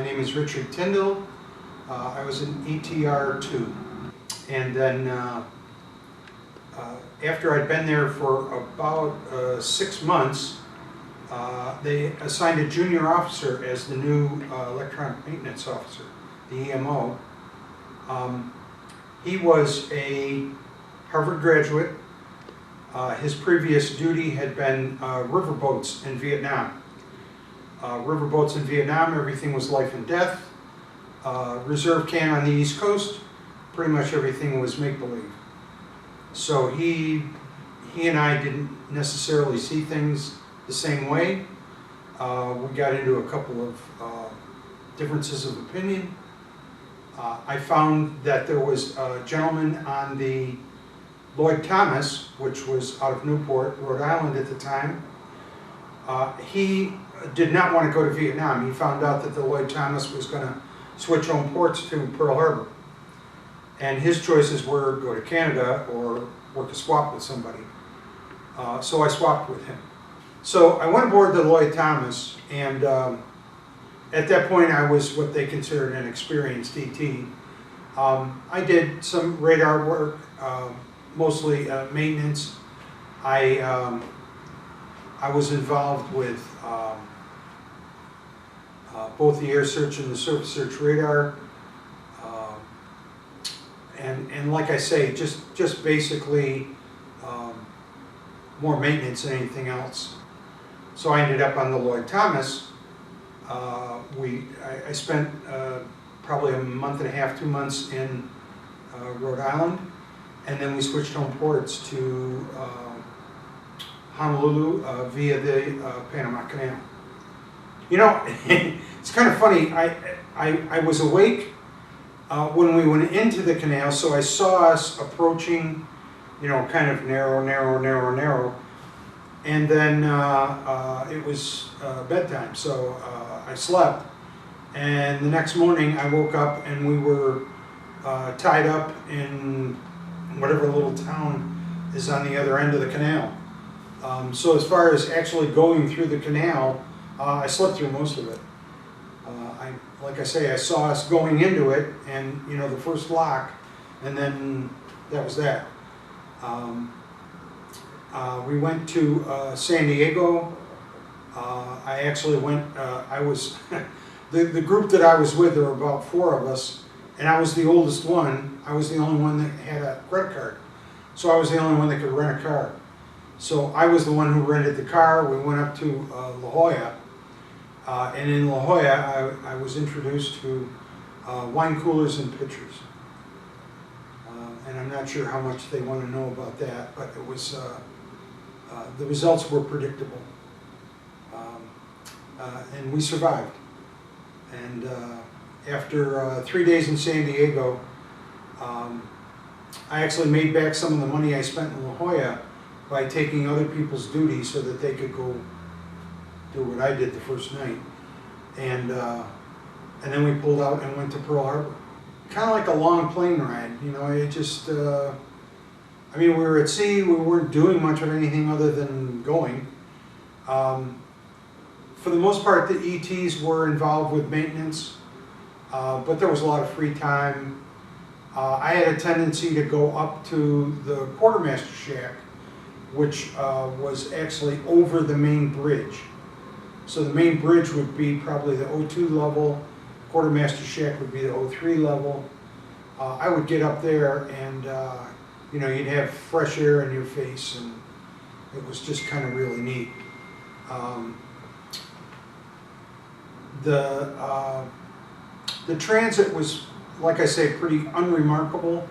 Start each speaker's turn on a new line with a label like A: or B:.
A: name is Richard Tindall. I was in ETR 2. And then after I'd been there for about 6 months, they assigned a junior officer as the new electronic maintenance officer, the EMO. He was a Harvard graduate. His previous duty had been riverboats in Vietnam. Riverboats in Vietnam, everything was life and death. Reserve can on the East Coast, pretty much everything was make-believe. So he and I didn't necessarily see things the same way. We got into a couple of differences of opinion. I found that there was a gentleman on the Lloyd, which was out of Newport, Rhode Island at the time. He did not want to go to Vietnam. He found out that the Lloyd was going to switch home ports to Pearl Harbor. And his choices were go to Canada or work a swap with somebody. So I swapped with him. So I went aboard the Lloyd, and at that point I was what they considered an experienced ET. I did some radar work, mostly maintenance. I was involved with both the air search and the surface search radar, and like I say, just basically more maintenance than anything else. So I ended up on the Lloyd. I spent probably a month and a half, 2 months in Rhode Island, and then we switched home ports to Honolulu via the Panama Canal. You know, it's kind of funny. I was awake when we went into the canal, so I saw us approaching, you know, kind of narrow, and then it was bedtime, so I slept, and the next morning I woke up and we were tied up in whatever little town is on the other end of the canal. So as far as actually going through the canal, I slept through most of it. Like I say, I saw us going into it, and you know, the first lock, and then that was that. We went to San Diego. I actually went, I was, the group that I was with, there were about 4 of us, and I was the oldest one. I was the only one that had a credit card. So I was the only one that could rent a car. So I was the one who rented the car. We went up to La Jolla, and in La Jolla I was introduced to wine coolers and pitchers. And I'm not sure how much they want to know about that, but it was, the results were predictable. And we survived. And after 3 days in San Diego, I actually made back some of the money I spent in La Jolla by taking other people's duties so that they could go do what I did the first night. And then we pulled out and went to Pearl Harbor. Kind of like a long plane ride, you know. It just, I mean, we were at sea, we weren't doing much of anything other than going. For the most part, the ETs were involved with maintenance, but there was a lot of free time. I had a tendency to go up to the quartermaster shack, which was actually over the main bridge. So the main bridge would be probably the O2 level, quartermaster shack would be the O3 level. I would get up there and you know, you'd have fresh air in your face, and it was just kind of really neat. The transit was, like I say, pretty unremarkable.